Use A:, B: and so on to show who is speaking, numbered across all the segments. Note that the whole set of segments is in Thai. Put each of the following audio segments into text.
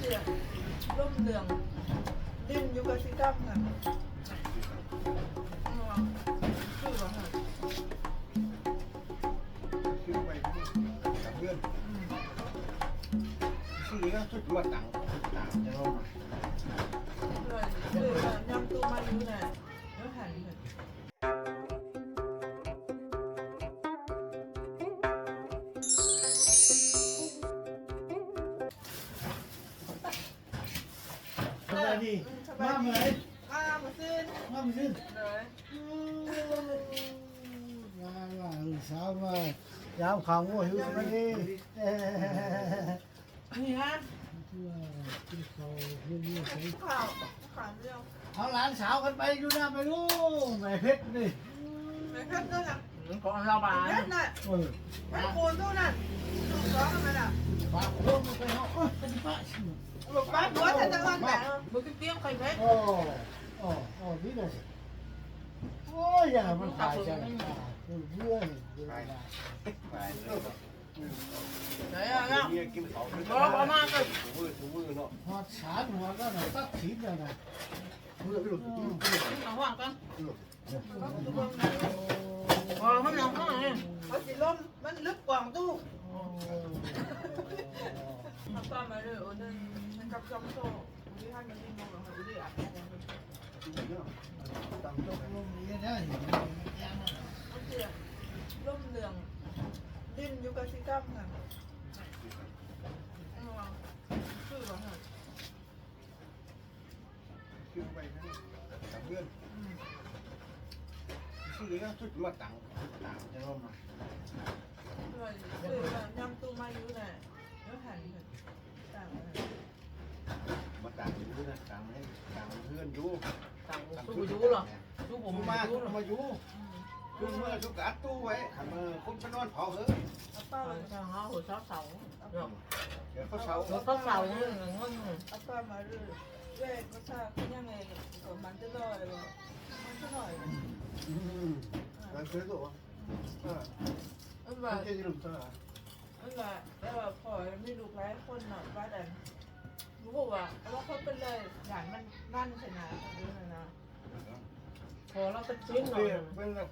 A: สียร่มเหลืองดินอยู่กับสีดำค่ะคือว่าค่ะ
B: คือไปกับเพื่อนซื้อแล้วชุดมาต่างจะลงมา
A: เลยคือว่ายำตู้มาอยู่น่ะแล้วหันค่ะ
C: สบายดีมาเมื่อไหร่
A: มาซื้อ
C: มาซื้อ
A: เลย
C: มาสาวมายามขังว่าหิวสบายดี
A: นี่ฮะ
C: กินข้าวเรื่องนี้ใส่
A: ข่าวเรื่อง
C: เอาหลานสาวกันไปอยู่นะไปลูกแม่เพชรนี่
A: ไม่ขึ้นด้วยนะ
D: ของเราบ้า
A: เพชรน่ะเพชรคูณตู้นั่นถูกต้องกันไหมล่ะ
C: ฝากลูกไปเอาเป็นป้าชิม
A: ลูกป้าบัวฉันจะวันแบบ
D: มึงก็เตี้ยมใครเพชร
C: โอ้นี่เลยโอ้ยอย่ามันขายจังเพื่อน
B: ไปไป
D: ไหนอ่ะเนี่ย
B: เมียกินเขา
D: บอกเอามาก็
B: ถูมือเนาะ
C: หัวสารหัวก็หน่อยตัดทิ้งเลยนะ
B: มือพี่ลูก
D: เอาว่างกัน
A: เขาดูเบื้องหน้า
D: พอมันยังข้างไหน
A: เขาสิล้มมันลึกกว่าตู้ทำตามมาเลยโอ้นั่นมันกับจอมโซ่ที่ท่านมันดิ้นมองเราดูดิอ่ะ
B: ตั้ง
C: ตกลงนี้ได้
A: เขาเสียร่มเหลืองดินอยู่กับสีดำค่ะคือว่าค่ะ
B: คือไปกับเพื่อนซื้อแล้วชุดมาต่างจะลงมา
A: เลยคือว่ายำตู้มาอยู่น่ะแล้วหันค่ะต่าง
B: มาต่างอยู่นะต่างให้ต่างเพื่อนอยู่
D: ต่างสู้ยูหรอสู้ผม
B: มา
D: ยูหรอ
B: มาอยู่คือเมื่อทุกอัดตู้ไว้ขันมือคนไปนอนเผาเหอะ
A: อาป้า
D: ทางเขาหัวเสาเสา
B: เดี๋ยวเขาเผา
D: เขาเสาเนี่ยมัน
A: อาป้ามาเลยเว้ยก็ทราบยังไงก็มันจะลอยมันจะลอย
B: แล้วซื้อตัว
A: อันว่า
B: ไม่ใช่ยืมตัว
A: อันว่าแล้วว่าพอไม่รู้หลายคนเนาะว่าแต่รู้ว่าว่าเขาเป็นเลยอย่างมันนั่นขนาดนี้นะ
D: พอเราเป็นชิ้นหน่อย
B: เป็นแบบ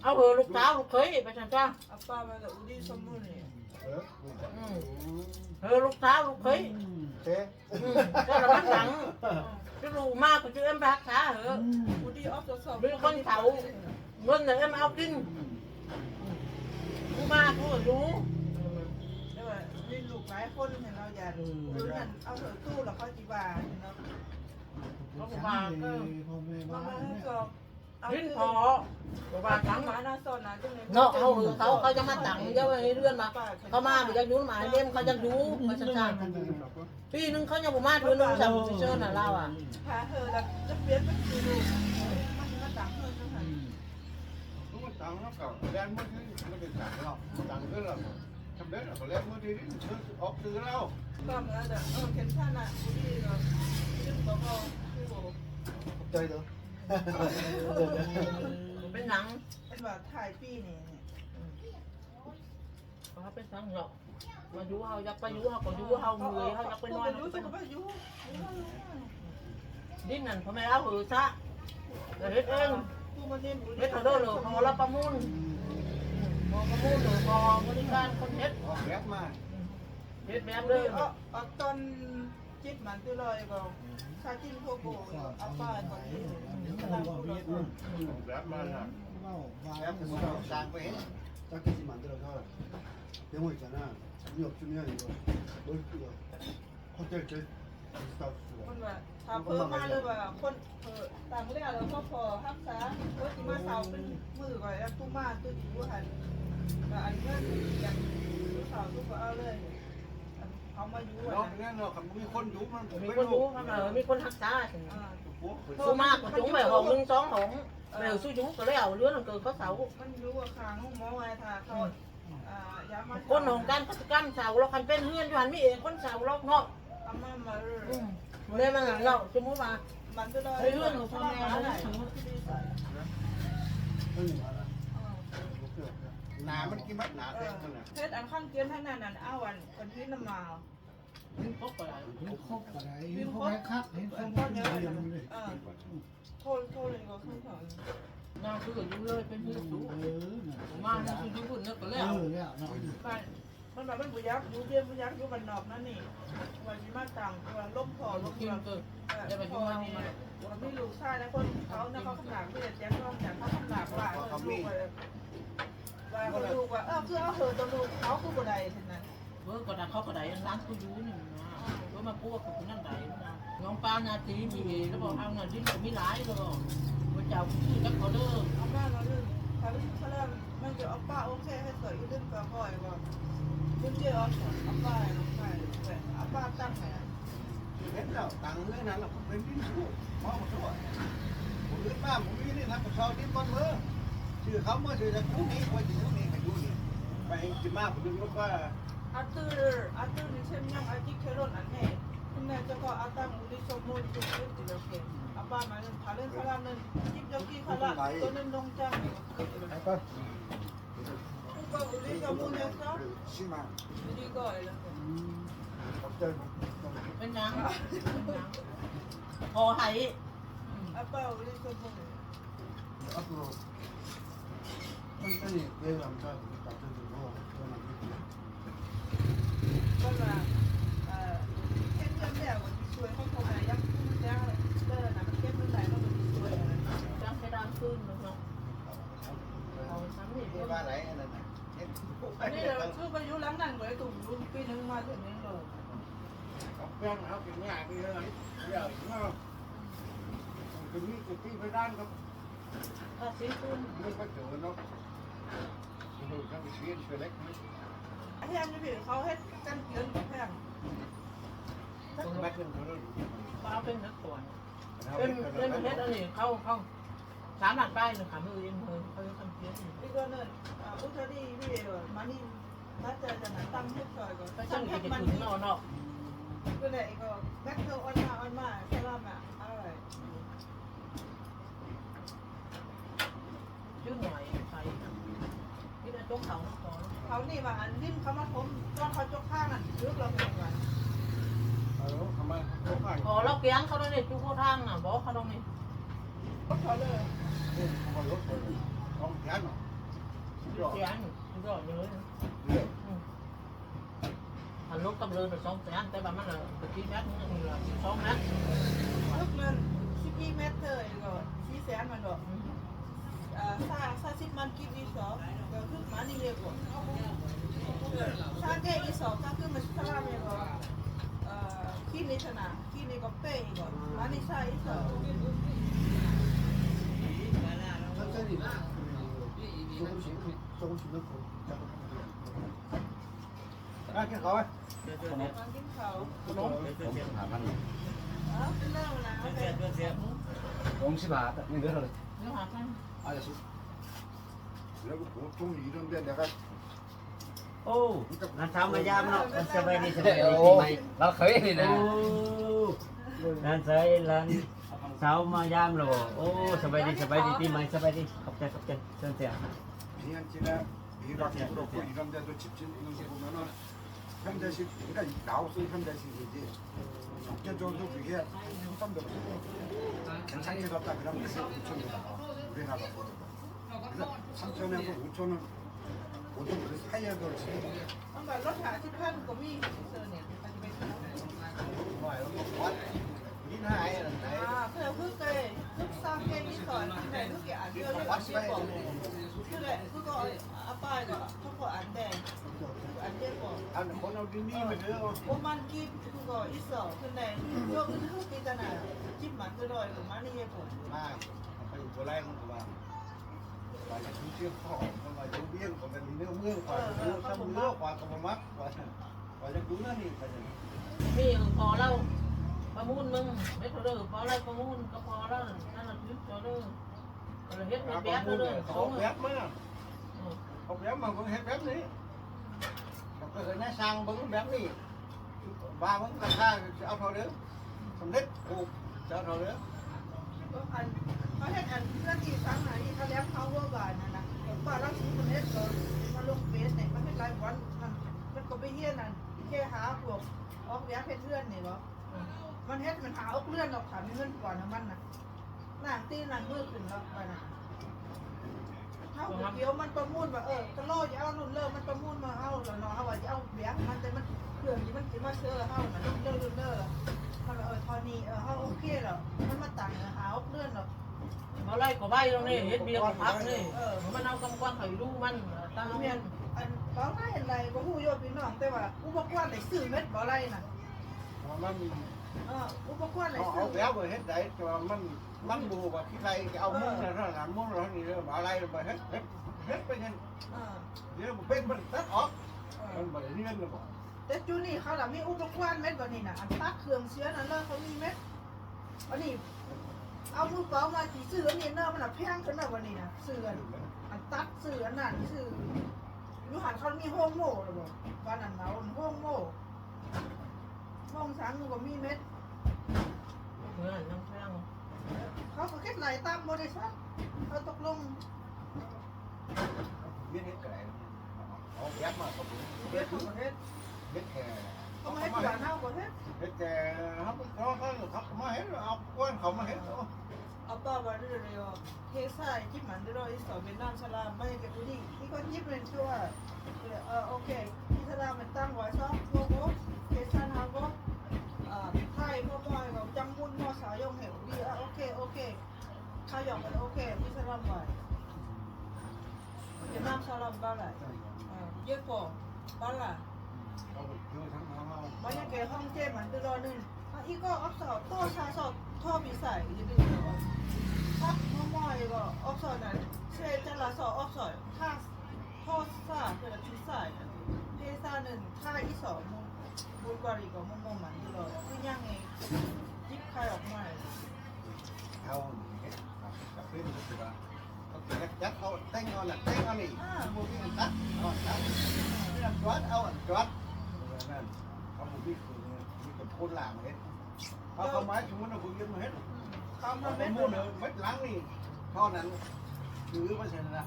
D: เอาเหอะลูกสาวลูกเคยไปฉันจ้า
A: อาป้ามาแต่อุดิสมุนนี่
D: เหอะลูกสาวลูกเคย
B: เจ๊
D: ก็ระมัดหลังจะรู้มากก็จะเอ็มรักษาเหอะ
A: อุดิออฟจะสอบ
D: เป็นคนเขาเงินเนี่ยเอ็มเอากินกูมากูรู้
A: แล้วว่ามีลูกหลายคนเห็นเราอยากรู้นั่นเอาเถอะตู้แล้วเขาจีบาเนาะ
D: เขาบอกว่าก็
C: พ่อแม่
A: มา
C: บ้าน
A: ให้
C: เนี่ย
A: สอบ
D: ลิ้นพอบอกว่า
A: ตั้
D: ตั้
A: ง
D: ง
A: มาหน้าซอนนะจังเลย
D: เนาะเขาจะมาตั้งเยอะไปเรื่อนมาเขามาไปยังยุ่งมาเล่มเขาจะดูเขาจะจ้างปีนึงเขายังบ่มาเดือนนึงสั่งเชิญน่ะเราอ่ะ
A: พาเธอแล้วจะเปลี่ยนเป็นดูมันมาตั้งเธอจังหัน
B: รู้ว่าตังค์แล้วก็แรงมือที่มันเป็นตังค์เราตังค์เพื่อนเราทำได้เราก็แรงมือที่นี่ออกซื้อเรา
A: ก็มาแล้วเข็มท่าน่ะอุดิเราจึงบอกเราคือบอก
B: ใจเด้อ
D: เป็นหนัง
A: เป็นว่าถ่ายปีนี่
D: เขาเป็นหนังหรอกมาอยู่เฮาอยากไปอยู่เฮาก็อยู่เฮาเมื่อยเฮาอยากไปนอน
A: อยู่จะไปอยู่
D: ดิ้นนั่นเขาไม่เอาหือซะเฮ็ดเอง
A: กูมาเล่น
D: เฮ็ดเท่าเดิมเลยพอรับประมูลพอประมูลเลยพอบริการคนเฮ็ด
B: ออกแบบมา
D: เฮ็ดแบบ
A: เล
D: เดิ
A: ย
D: ม
A: ตอนจิตมันตัวลอยก็ชาจินโคโกอาป้าตอนนี้กำลังพูดเรา
B: ออกแบบมานะ
C: เล่าว่า
B: แบบสร้างไปเห็น
E: 짜게지 만들어서 병원 있잖아. 돈이 없으면 이거 뭘 이거 호텔 게스트하우스가
A: คนว่าถ้าเพิ่มมาเลยว่าคนต่างเรื่องแล้วก็พอรักษาก็ที่มาเสาเป็นมือก่อนแล้วตู้มาตู้ดีตู้หันแต่อันนี้อย่างตู้เสาตู้ก็เอาเลยเขามาอยู่
B: เนาะงั้นเนาะครับมีคนอยู่มัน
D: มีคนรู้ครับมีคนรักษา
A: อ่า
D: สู้มากกว่าจุ๋งไปห้องนึง2ห้องแล้วสู้จุ๋งก็แล้วเรือนเกิดเขาเสา
A: มันรู้ว่าคางหมอไว้ถ้าเขาย้ำมา
D: คนของการกิจกรรมเสาเราคันเป็นเฮือนอยู่หันมีเองคนเสาเราเนาะ
A: เอามาเลย
D: เลยมันเนาะสมมุติว่า
A: มันจะเลย
D: เรื่องของพ่อแม่เขาได้
E: 형이 많아.
B: หนามันกี่มัดหนาแท้มันน่ะ
A: เพชรอันข้างเกียนท่านนั้นเอาวันคนที่นำมา
D: นี่พกไปไหน
C: เห็นครบอะไรเห็นครบไหมครับเห็นครบ
A: ก้อนเยอะ
C: เรียน
A: เลย
C: เลย
A: โทษเลยก็ขึ้นเขา
D: งานคืออยู่เลยเป็นที่สูง
C: เออน่ะ
D: งานคืออยู่บนนึกก็
C: เอ
D: แล้ว
C: อแล้วเนาะ
A: บ้านมันแบบมันบุยักอยู่เรียนบุยักอยู่บ้านนอกนั่นนี่วันนี้มาต่างวันล้มพอล้ม
D: กิน
A: เกิน
D: เกิดจะไปยุ่งอันนี้
A: มันไม่รู้ใช่นะคนเขาเนี่ยเขาขนาดที่จะแจ้งว่าอย่างเขาขนาดว่าลูกว่าเขาลูกว่าคือเอาเธอตัวลูกเขาคือบ่ได้ฉะนั้น
D: เมื่อก่อนเขาก็ได้ร้านกูอยู่นี่นะเมื่อมาพูดกับคนนั่นได้นะน้องป้านาทีมีแล้วบอกเอาเงินที่ผมมีหลายเลยว่าเจ้าชื่อจักเขาเลิก
A: เอาบ้านเราเรื่องถ้าเขาเริ่มมันจะเอาป้าโอเคให้สวยเรื่องกระห้อยว่าคุณเจ้าเอาป้าเอาป้าตั้งไหน
B: เห็นแล้วตังค์เรื่องนั้นเราเป็นดิ้นสู้มองทั่วผมเลือกบ้านผมมีนี่นะผมชอบดิ้นบอลเมื่อชื่อเขาเมื่อชื่อจะกู้นี้ไว้ถึงกู้นี้ไปกู้นี้ไปจิมาผมนึกว่า
A: อาตือนี่เช่นยังอาจิเคโรนอันนี้คุณแม่จะก็อาตั้งอุลิโซมูลจุดจุดจุดโอเคอาป้ามาเรื่องพาเรื่องพารานึงจิบจกี้พาราตัวนึงลงจัง
E: 아까
A: ผู้ก็อุลิโซมูลเนี่ยก็
E: 10만
A: ดีก็เลย
E: 갑자기
D: เป็นยังพอให้
A: อาป้าอุลิโซมูล
E: 앞으로 천천히 내일 남자 남자들도 그러면
A: ก็มาเช่นเช่นเนี่ยวันที่ช่วยเขาทำอะไรยักษ์แล้วเดินนะมันเก็บเมื่อไหร่ก็มันช่วย
D: จังไปดามขึ้นเนาะเอาซ้ำนี่เดียว
B: ว่าอะไรนั่นน่ะ
A: อันนี้เราคือไปอยู่หลังนั่นก็ไอ้ตุ่มรุ่นปีนึงมาถึงนี้เลย
B: เอาเพื่อนเอากินง่ายไปเลยเดี๋ยวเนาะคือมีจุดที่ไปด้านก็
D: ถ้าซื้อขึ้น
B: ไม่ก็เจอเนาะดูทั้งชีวิตชีวิตเล็ก
A: ไอ้ยังไม่ผิดเขาให้กันเกินแพง
B: ต้องแม็กซ์เป็นคน
D: ป้าเป็นนักตัวเป็นประเทศอันนี้เข้า3 หลังป้ายเลยค่ะมือเองเลยเขาจะทำเพี้ยน
A: อีกตัวนึงอุตรีพี่มานี่น่าจะจะหนาตั้งให้ซอยก่อน
D: ก็ช่าง
A: แพ็
D: จะ
A: คมัน
D: ถึงเนาะ
A: ก็เลยก็แบ็คเทอร์ออนมาแค่ว่ามาอร่อย
D: ชื่อหน่อยใครนี่เป็นจกเขาก่อน
A: เขานี่ว่าอันนิ่มเขามาผมตอนเขาจกข้างอ่ะลึกเราเห็นว่า
B: เอาทำไมเขาขาย
D: อ๋อเราเกี้ยงเขาด้วยเนี่ยจุกเขาทางน่ะบอกเขาตรงนี้
A: เขาเลย
B: เขาลดเลยต้องแขนเนาะ
D: เกี้ยงยอดเลยหันลบกำเริน2 แสนแต่ว่ามันละกี่เมตรนี่ละ2 เมตร
A: ลึกมัน12 เมตรเลยก็4 แสนมันบอกซาซิมันกินอีสองก็คือมานี่เลยก่อนซาเกอีสองก็คือมันสลาเมก่อนขี้นี่ชนะขี้นี่ก็เป้ก่อนมานี่ซาอีสอง
E: 천천히 조금씩 넣고 작업하면 돼요.
B: น่ากินเขาไหม
A: มากินเขา
B: ขนม
A: เป็นเรื่องนะแต่
E: 50원 이거
D: เนื้อหาท่าน
E: 아저씨
B: 그리고 보통 이런 데 내가
F: โอ้นันเช้ามายามเนาะมันสบายดีสบายดีปีใหม่เราเคยนี่นะนันเช้าลันเช้ามายามเราโอ้สบายดีปีใหม่สบายดีขอบใจเชิญเสีย
B: 비행기나 미락도 그렇고 이런 데도 집진 이런 거 보면은 현대식 그러니까 라오스 현대식이지 적재적으로 그게 한번도 괜찮게 갔다 그러면 5천이다 우리나라 보다 그래서 3천에서 5천은 보통 그 사이에 걸치
A: ต้องแบบรถหาที่พันก็มีเซอร์เนี่ยมันจะเป็น
B: 인하에
A: เพื่อคือเคยทุกสร้างเกมที่สอนที่ไหนทุกอย่างเดียวเรียกว่าชื่อบอกคือแหละคือก็อาป้ายก็ทุกคนอันแดงอันเดียวบอก
B: 한 번은 비밀을 해요
A: โอมันกินคือก็อีสองคือไหนโยกคือปีตนาจิ้มมันก็ลอยหรือมันนี่ยังผม
B: 막 빨리 돌아야 하는 거봐 와야 중심 커 막 요비엔 거면 이네 무슨 과 삼으로 과 거막 와야 누나니 가자
D: มีพอเราประมูลมึงไม่พอเด้อพออะไรประมูลก็พอแล้วนั่นน่ะยึดพอเด้อก็เลยเฮ็ดเป็นแบบเด้อ
B: เขาแวบมาเขาแวบมาก็เฮ็ดแบบนี้ก็เคยแนะสั่งเบิ่งแบบนี้บ้าเบิ่งราคาเอาเท่าเด้อสำเร็จถูกจะเอาเท่าเด้อ
A: ก็อันเขาเห็นอันเพื่อนที่ทั้งไหนเขาแล้วเขาว่าบานนะผมว่าเราซื้อคนนี้ก็มาลงเฟซเนี่ยมันเป็นรายวันมันก็ไปเฮียนั่น ค่หาพวกออกแบบเพชรเลื่อนนี่บ่มันเฮ็ดมันหาออกเลื่อนออกขามีเงินก่อนนะมันน่ะหนังตีหนังมือขึ้นแล้วไปน่ะเท่าเดียวมันประมูลว่าตะโลจะเอารุ่นเริ่มมันประมูลมาเอาแล้วเนาะเอาว่าจะเอาแบงมันแต่มันเครื่องที่มันสิมาเชื่อเฮาน่ะรุ่นเริ่มมันว่าทอนี้เฮาโอเคแล้วมันมาตั้งหาออกเลื่อนแล้ว
D: มาไล่ก็ใบตรงนี้เฮ็ดเบียร์กับพักนี่มันเอากำกวางไข่ลูกมันตั้ง
A: เมียนอันบ่ไรอะไรบ่ฮู้โยพี่น้องแต่ว่าอุปกรณ์ได้ซื้อเม็ดบ่ไรน่ะ
E: มัน
A: อุปกรณ์ได้
E: เอา
A: ซื้อ
E: แล้วไปเฮ็ดได้แต่ว่ามันบูว่าที่ไรเอามุ้งนั่นน่ะมุ้งแล้วนี่เรื่องอะไรไปเฮ็ดไปเงินเดี๋ยวมันเป็นมันตัดออกมันบ่ได้เรียนเลยบ่
A: แต่จูนี่เขาล่ะมีอุปกรณ์เม็ดบ่นี่น่ะอันตัดเครื่องเสียนั่นเลยเขามีเม็ดอันนี้เอามือเปล่ามาสิซื้ออันนี้เนาะมันน่ะแพงขึ้นน่ะวันนี้น่ะซื้ออันตัดซื้ออันนั้นซื้ออยู่หันเขามีโฮงโม่หรือบ่บ้านนั้นเนาโฮงโม่ห้องสังก็มีเม็ด
D: เงินน้ำแข็ง
A: เขาก็เก็บไหลตามบริษัทเขาตกลง
E: เรียนเฮ็ดก็ได้เอาแยกมาก็บ่
A: เฮ็ดของเฮ็ด
E: เฮ็ดแค่
A: เขาไม่ให้กว่าเน่าก็เฮ็ด
E: เฮ็ดแค่เขามาเฮ็ดเอากวนเขามาเฮ็ด
A: เอาป้าว่าเรื่อยๆเทใส่ที่มันเรื่อยๆสอบเป็นน้ำชลาไม่เก็บดีที่ก็ยิบเป็นชั่วโอเคที่ชลามันตั้งไว้ซ้อมโลโก้เทสันฮาโก้ไทยพ่อมอยกับจังมุนมอสายงเหวดีโอเคข้าหยอกไปโอเคที่ชลาไว้เป็นน้ำชลาบ้าไหลเยอะกว่าบ้าไหล
E: เอาคือทั้งเอา
A: มันยังเกห้องเจ้มันตลอดนึงอีก็ออฟสอบโต้ชาสอบท่อปีใส่จะดึงเหรอพักมอมอยก็ออฟสอบนั้นเชจะละสอบออฟสอบท่าท่อซ่าเกิดปีใส่เทซ่าหนึ่งท่าที่สองบุญกว่าอีกก็มุมมันตลอดคือยังไงยิบใครออกมา
E: เอาเฮ็ดกับเพื่อนรู้ว่าโอเคจัดเอาแต่งเอาน่ะแต่งเอานี่บ่มีตัดเอาตัดนี่จอดเอาจอดนั่นเขาบ่มีคือมีกับคนหลามเฮ็ดเขาหมายถึงว่าผู้ยืนมาเฮ็ด
A: เขา
E: มั
A: มาน เม็ด
E: มูเนอเม็ดล้างนี่เท่านั้นถือมาเช่นนะ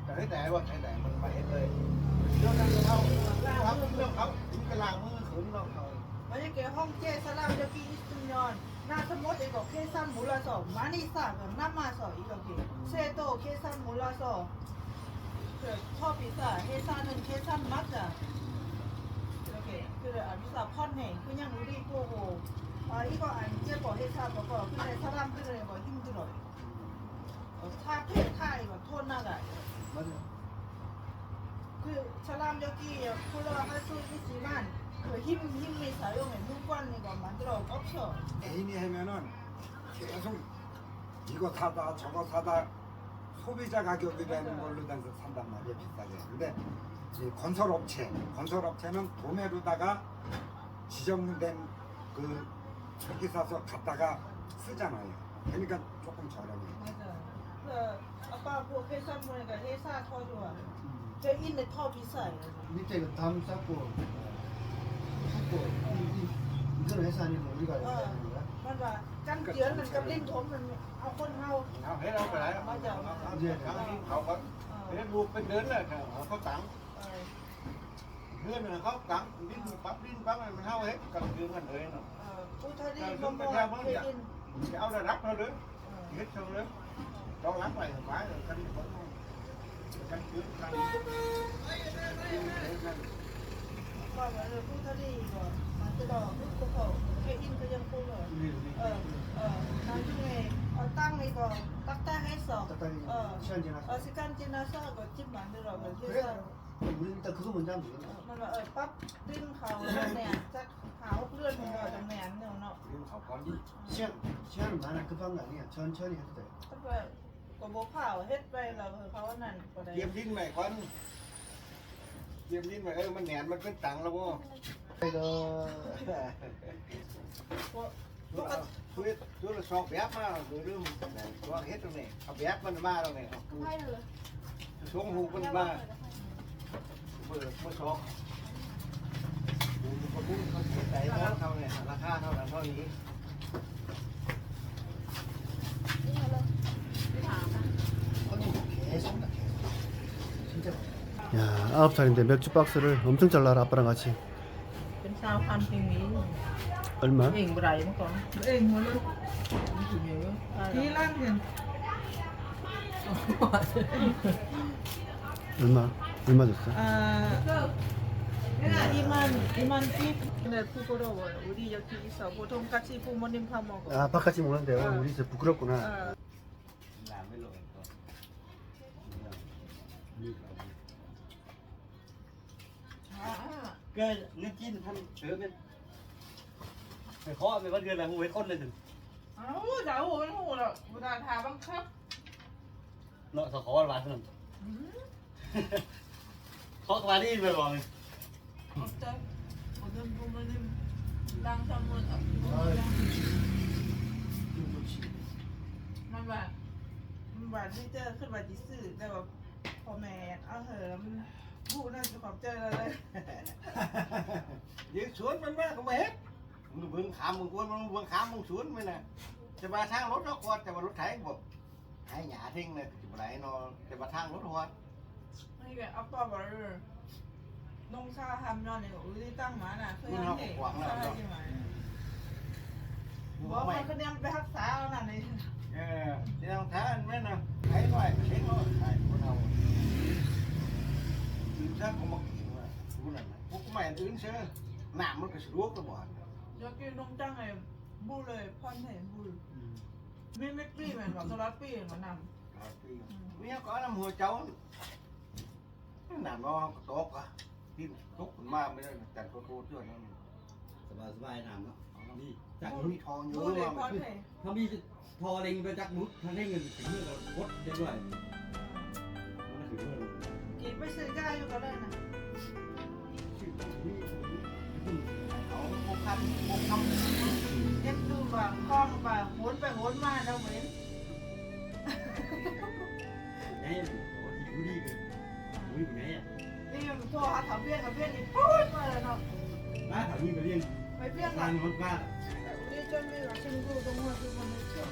E: แต่ให้แต่ว่าให้แต่มันมาเห็นเลยเรื่องนั้นเขาครับเรื่องเขาถึงกลางมือขืนเราเขา
A: มันยังเกห้องเจ้สลามจะกินสุนยอนหน้าสมมติเองก็เคซันมูลาสอบมานี่สามกับน้ำมาสอบอีกโอเคเซโตเคซันมูลาสอบเกิดชอบพิซซ่าเคซันหนึ่งเคซันมัดจ้ะโอเคคืออันพิซซ่าพอนแห่งคือยังรู้ดีโกโหอีก็อันเจ้าบอกเคซันบอกคือในสลามคือในบอกหิ้มตลอดท่าเพศท่าอีกแบบโทษหน้าไหล
E: มัน
A: คือสลามยากี้คุณเราให้สู้ที่จีมันคือ힘이 사용해 물관이가 만들어 없어.
B: 애인이 하면은 계속 이거 사다 저거 사다 소비자 가격이라는 걸로 다서 산단 말이야 비싸게. 근데 이 건설업체는 도매로다가 지정된 그 저기 사서 갖다가 쓰잖아요. 그러니까 조금 저렴해.
A: 맞아. 그 아빠 뭐 회사 보니까 회사 더 좋아. 저 인데 더 비싸요.
C: 밑에 그 담 쌓고 이걸 회사 아니면 우리가 해야 되는 거야?
A: 맞아. 짠지연은 깜린 돈은 아콘 하우.
E: เอาให้เราไปไหนเขาก็เดินบุกเป็นเดินเลยเขาตังเดินเขาตังดิ้นปั๊บมันเท่าเฮ็ดกับคือมันเลยเนาะ
A: 우타리
E: 좀
A: 뭐뭐
E: 그냥 뭐
A: 대진.
E: áo ra đắp nó đứng hết xong đấy cho lắm này phải rồi canh trước canh
A: 아빠가 우타리 이거 만들어 놓고 개인 그냥 보러. 나중에 땅 이거 딱딱해서
C: 딱딱이 시간 지나서
A: 시간 지나서 그 집 만들어 그
C: 그래
A: 회사
C: 우리 일단 그거 먼저 하면 되겠다
A: มันว่าปั๊บดิ้นเขาเนี่ยจะหาเพื่อนมันก็จะแหนมเนาะ
E: riêng học con
C: 시간은 많아 급한 거 아니야 천천히 해도 돼
A: ถ้าว่าก็บ่เผาเฮ็ดไปแล้วเขาว่านั่นก็ได้
E: kiếm đinh mày con kiếm đinh mày ơiมันnénมันเป็นตังแล้วบ่
C: 이거
E: ช่วยสอบแบบมาหรือเรื่องตัวเฮ็ดตรงนี้เอาแบบมันมาตรงนี้
A: ให้เลย
E: ช่วงหูมันมาเปิดมาสอบดูก็พูดเขาเฮ็ดได้แล้วเท่านี้ราคาเท่านั้นเท่านี้
C: 계속 나 계속 진짜
G: 야, 9살인데 맥주 박스를 엄청 잘 나라 아빠랑 같이.
D: ăn cái mì
C: 얼마?
D: hình bưởi nó còn
A: เองหัวเลย
D: chỉ nhớ
A: ที่ร้านเห็น
C: 얼마 줬어?
A: 2만 팁. 근데 부끄러워요. 우리 여기서 보통 같이 부모님 밥 먹어.
C: 아 바깥이 먹는데 우리 저 부끄럽구나.
F: làm với lội cái nước chín thân chứa bên phải khó mới bắt gần là không phải con lên được
A: 아우 나 오늘 오라. 나 다방 컵.
F: nội sao khó là bạn khó các bạn đi về rồi
A: 어때? 오늘 부모님 땅 선물มันที่เจอขึ้นมาที่สื่อแต่แบบพอแม่เอาเหอะมันบูน่าจะขอบใจเราเลย
E: ยืนสวนมันมาก็ไม่เห็นมึงเบิ่งขามมึงกวนมึงเบิ่งขามมึงสวนไม่น่ะจะมาทางรถเขาควรจะมารถไถบอกให้หยาทิ้งเลยจะมาไหนนอนจะมาทางรถหัว
A: นี่แกอัปเปอร์บอร์เรอร์นงชาทำยอดเนี่ยอุ้ยตั้งมาน่ะเคยยังเห็นชาใช่ไหมบอกว่าเขาเนี่ยไปรักษาเอาหน่ะใน
E: ที่ทางท้าอันนั้นนะไถหน่อยเช็คหน่อยไถคนเอาตื่นเช้าก็มากินว่ารู้นั่นนะพวกใหม่อื่นเชื่อหนามมันก็สะดวกตัวบ่
A: ยกกินนมจังไงบูเลยพ่อนเห็นบูไม่ปี้เหมือนกับสลัดปี้เหมือนนำ
E: มีcó năm hồi cháu làm nó tốt à tin tốt mà mới chẳng có cô chưa nó
F: สบายๆน้ำเนาะนี่
E: chẳngมีthò
A: บู
E: nhớ
A: เลยพ่อน
E: mà
A: เห็น
F: ถ้ามีทอเล็งไปจักมุดทางให้เงินถึงเมื่อก็กดได้ด้วยมันถึงเมื่อ
A: กินไปซื้อยาอยู่ก็ได้นะ
E: nó một khăn một năm
A: เอ็ดดูว่าคล้องว่าโหนไปโหนมาเราเหม็น
F: ไงโอ้ยอยู่ดีเลยอุ้ยเป็นไงอ่ะ
A: นี่โทรหาถามเพี้ยนนี่พูดมาเลยเนาะ
F: บ้าแถวนี้ไปเรียน
A: ไปเพี้ยน
F: บ้านมันบ้าน
A: นี่จนไม่หลับฉันรู้ตรงว่าคือคนไม่เชื่อ